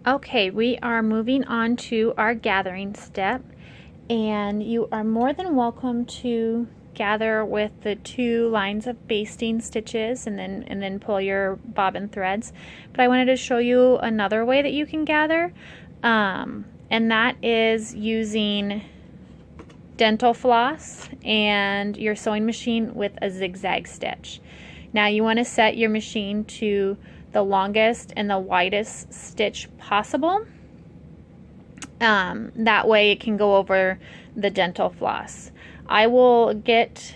Okay, we are moving on to our gathering step, and you are more than welcome to gather with the 2 lines of basting stitches and then pull your bobbin threads. But I wanted to show you another way that you can gather, and that is using dental floss and your sewing machine with a zigzag stitch. Now you want to set your machine to the longest and the widest stitch possible. That way it can go over the dental floss. I will get,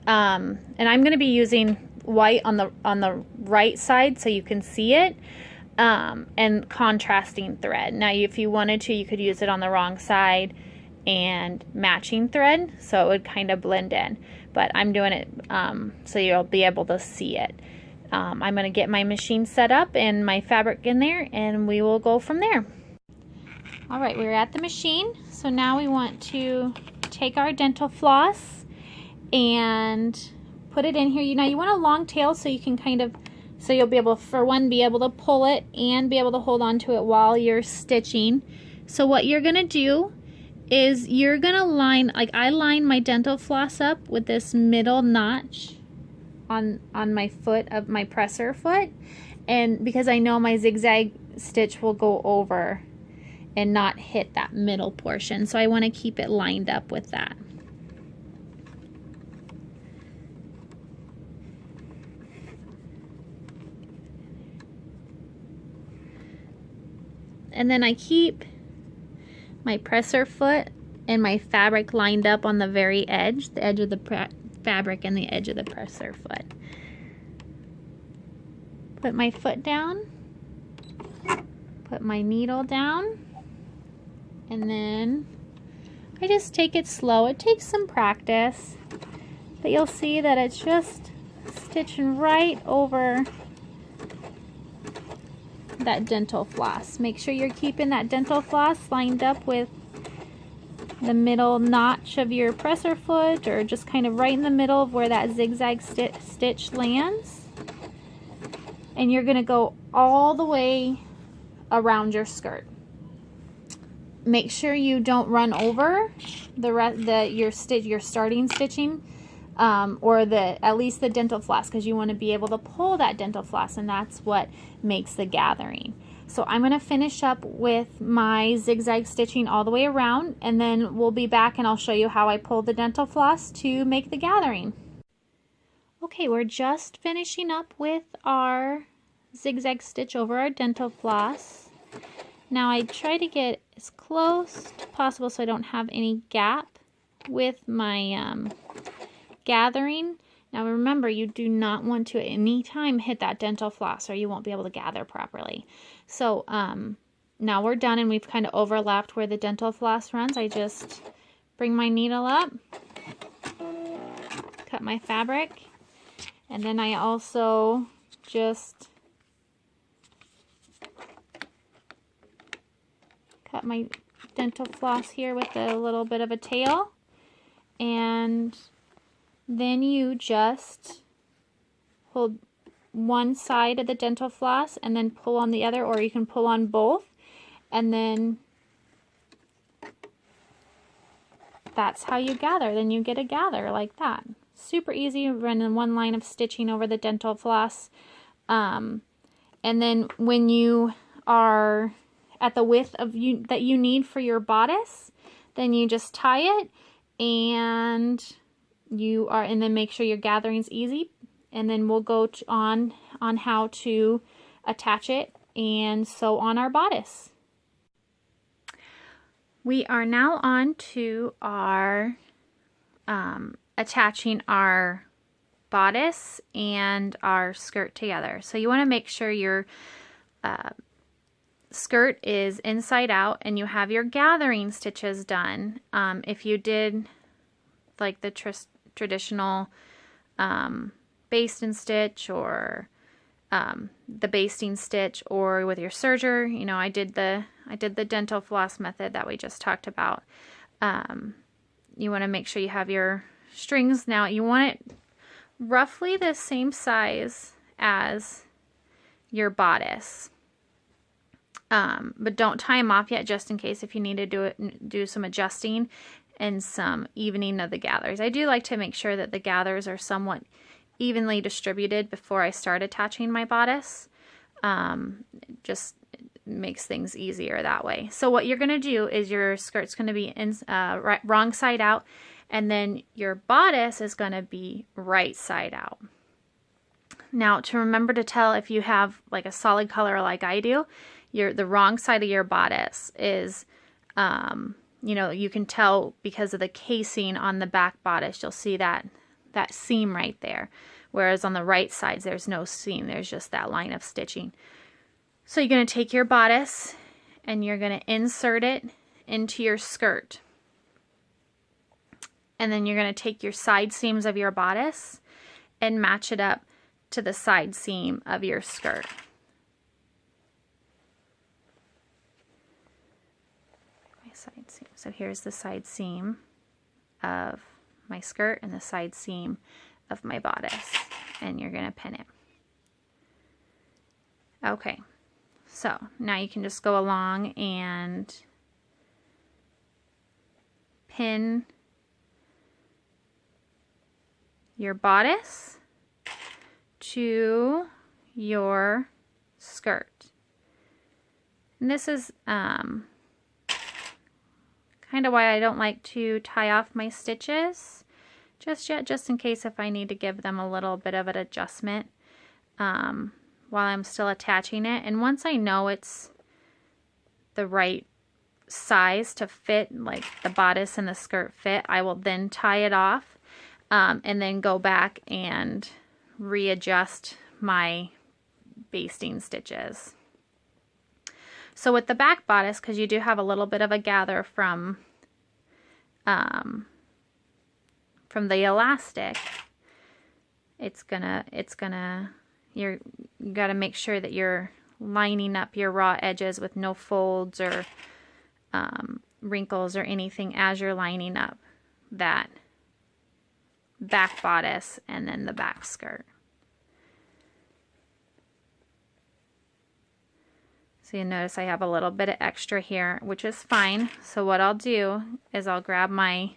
and I'm going to be using white on the right side so you can see it, and contrasting thread. Now if you wanted to, you could use it on the wrong side and matching thread so it would kind of blend in, but I'm doing it so you'll be able to see it. I'm going to get my machine set up and my fabric in there, and we will go from there. Alright, we're at the machine, so now we want to take our dental floss and put it in here. Now you want a long tail so you can so you'll be able, for one, be able to pull it and be able to hold on to it while you're stitching. So what you're going to do is you're going to line, like I line my dental floss up with this middle notch on my foot of my presser foot, and because I know my zigzag stitch will go over and not hit that middle portion, so I want to keep it lined up with that. And then I keep my presser foot and my fabric lined up on the very edge, the edge of the fabric and the edge of the presser foot. Put my foot down, put my needle down, and then I just take it slow. It takes some practice, but you'll see that it's just stitching right over that dental floss. Make sure you're keeping that dental floss lined up with the middle notch of your presser foot, or just kind of right in the middle of where that zigzag stitch lands. And you're going to go all the way around your skirt. Make sure you don't run over your starting stitching, or at least the dental floss, because you want to be able to pull that dental floss, and that's what makes the gathering. So I'm going to finish up with my zigzag stitching all the way around, and then we'll be back and I'll show you how I pull the dental floss to make the gathering. Okay, we're just finishing up with our zigzag stitch over our dental floss. Now I try to get as close to possible so I don't have any gap with my gathering. Now remember, you do not want to at any time hit that dental floss or you won't be able to gather properly. So now we're done and we've kind of overlapped where the dental floss runs. I just bring my needle up, cut my fabric, and then I also just cut my dental floss here with a little bit of a tail, and then you just hold one side of the dental floss and then pull on the other, or you can pull on both, and then that's how you gather. Then you get a gather like that. Super easy. Run one line of stitching over the dental floss, and then when you are at the width of that you need for your bodice, then you just tie it, and then make sure your gathering's easy, and then we'll go on how to attach it and sew on our bodice. We are now on to our attaching our bodice and our skirt together. So you want to make sure your skirt is inside out and you have your gathering stitches done. If you did like the traditional baste and stitch, or the basting stitch, or with your serger, you know, I did the dental floss method that we just talked about. You want to make sure you have your strings. Now you want it roughly the same size as your bodice. but don't tie them off yet, just in case if you need to do some adjusting and some evening of the gathers. I do like to make sure that the gathers are somewhat evenly distributed before I start attaching my bodice. Just makes things easier that way. So what you're going to do is your skirt's going to be wrong side out, and then your bodice is going to be right side out. Now, to remember to tell if you have like a solid color like I do, the wrong side of your bodice is, you know, you can tell because of the casing on the back bodice. You'll see that seam right there. Whereas on the right sides, there's no seam. There's just that line of stitching. So you're going to take your bodice and you're going to insert it into your skirt. And then you're going to take your side seams of your bodice and match it up to the side seam of your skirt. My side seam. So here's the side seam of my skirt and the side seam of my bodice, and you're going to pin it. Okay, so now you can just go along and pin your bodice to your skirt. And this is kind of why I don't like to tie off my stitches just yet, just in case if I need to give them a little bit of an adjustment while I'm still attaching it. And once I know it's the right size to fit, like the bodice and the skirt fit, I will then tie it off and then go back and readjust my basting stitches. So with the back bodice, because you do have a little bit of a gather from the elastic, you got to make sure that you're lining up your raw edges with no folds or wrinkles or anything as you're lining up that back bodice and then the back skirt. So you notice I have a little bit of extra here, which is fine. So what I'll do is I'll grab my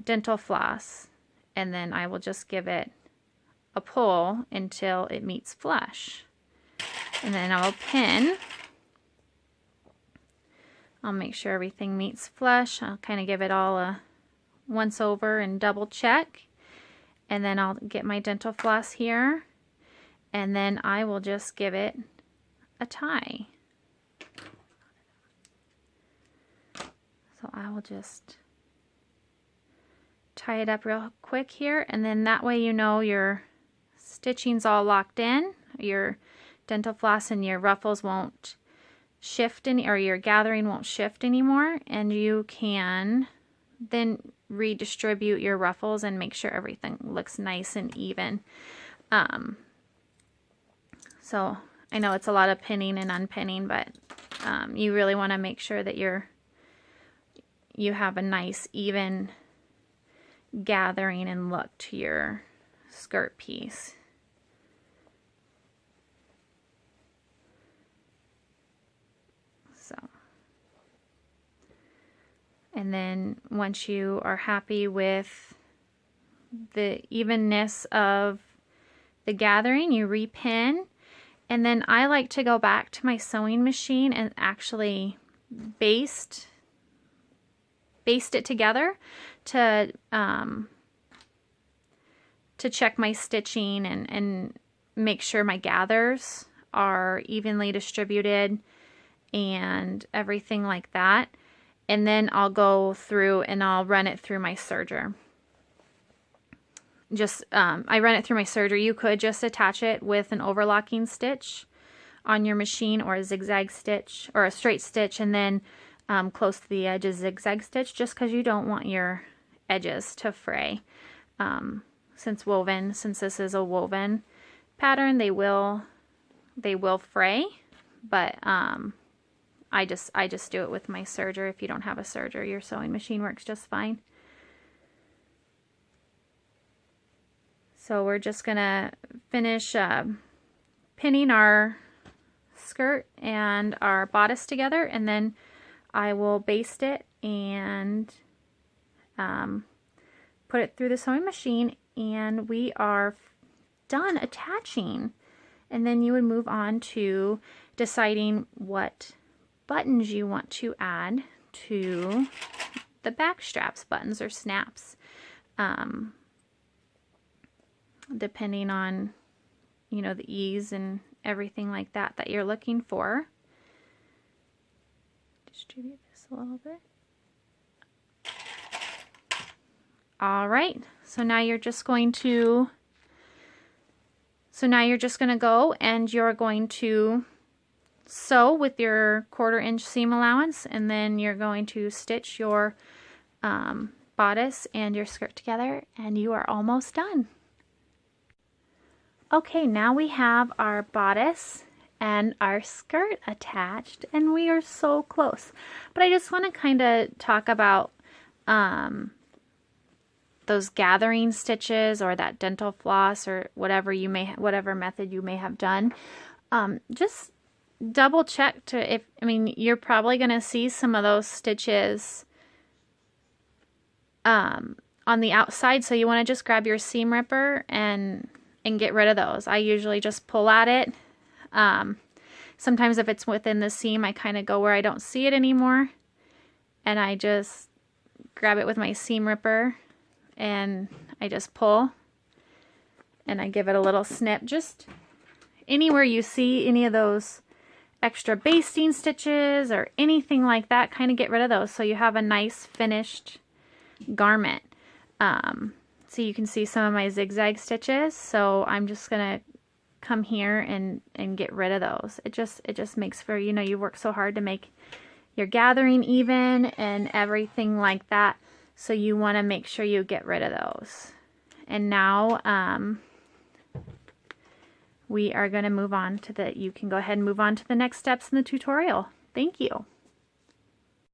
dental floss, and then I will just give it a pull until it meets flush. And then I'll pin. I'll make sure everything meets flush. I'll kind of give it all a once over and double check. And then I'll get my dental floss here, and then I will just give it a tie. So I will just tie it up real quick here, and then that way you know your stitching's all locked in. Your dental floss and your ruffles won't shift or your gathering won't shift anymore, and you can then redistribute your ruffles and make sure everything looks nice and even. So I know it's a lot of pinning and unpinning, but you really want to make sure that you have a nice even gathering and look to your skirt piece. So, and then once you are happy with the evenness of the gathering, you repin. And then I like to go back to my sewing machine and actually baste it together to check my stitching and make sure my gathers are evenly distributed and everything like that. And then I'll go through and I'll run it through my serger. I run it through my serger. You could just attach it with an overlocking stitch on your machine, or a zigzag stitch, or a straight stitch, and then close to the edge a zigzag stitch, just because you don't want your edges to fray. Since this is a woven pattern, they will fray, but I just do it with my serger. If you don't have a serger, your sewing machine works just fine. So we're just gonna finish pinning our skirt and our bodice together, and then I will baste it and put it through the sewing machine, and we are done attaching. And then you would move on to deciding what buttons you want to add to the back straps, buttons or snaps, depending on, you know, the ease and everything like that that you're looking for. Distribute this a little bit. All right, so now you're just going to go and you're going to sew with your 1/4 inch seam allowance, and then you're going to stitch your bodice and your skirt together, and you are almost done. Okay, now we have our bodice and our skirt attached, and we are so close. But I just want to kind of talk about those gathering stitches or that dental floss or whatever method you may have done. Just double check to you're probably going to see some of those stitches on the outside, so you want to just grab your seam ripper and get rid of those. I usually just pull at it. Sometimes if it's within the seam, I kind of go where I don't see it anymore, and I just grab it with my seam ripper and I just pull and I give it a little snip. Just anywhere you see any of those extra basting stitches or anything like that, kind of get rid of those so you have a nice finished garment. So you can see some of my zigzag stitches, so I'm just gonna come here and get rid of those. It just makes for, you know, you work so hard to make your gathering even and everything like that, so you want to make sure you get rid of those. And now we are going to move on to you can go ahead and move on to the next steps in the tutorial. Thank you.